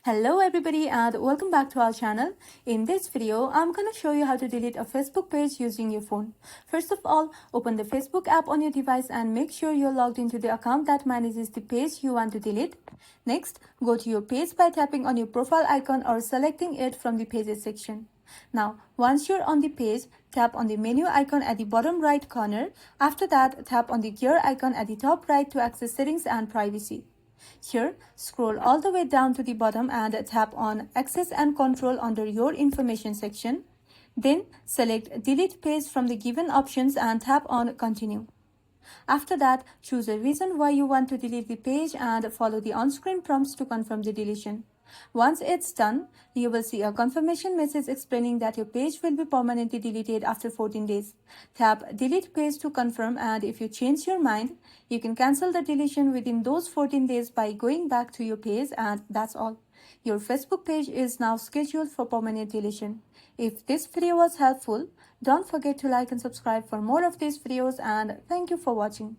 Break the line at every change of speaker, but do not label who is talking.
Hello everybody and welcome back to our channel. In this video, I'm gonna show you how to delete a Facebook page using your phone. First of all, open the Facebook app on your device and make sure you're logged into the account that manages the page you want to delete. Next, go to your page by tapping on your profile icon or selecting it from the pages section. Now, once you're on the page, tap on the menu icon at the bottom right corner. After that, tap on the gear icon at the top right to access settings and privacy. Here, scroll all the way down to the bottom and tap on Access and Control under your information section. Then, select Delete Page from the given options and tap on Continue. After that, choose a reason why you want to delete the page and follow the on-screen prompts to confirm the deletion. Once it's done, you will see a confirmation message explaining that your page will be permanently deleted after 14 days. Tap Delete Page to confirm, and if you change your mind, you can cancel the deletion within those 14 days by going back to your page, and that's all. Your Facebook page is now scheduled for permanent deletion. If this video was helpful, don't forget to like and subscribe for more of these videos, and thank you for watching.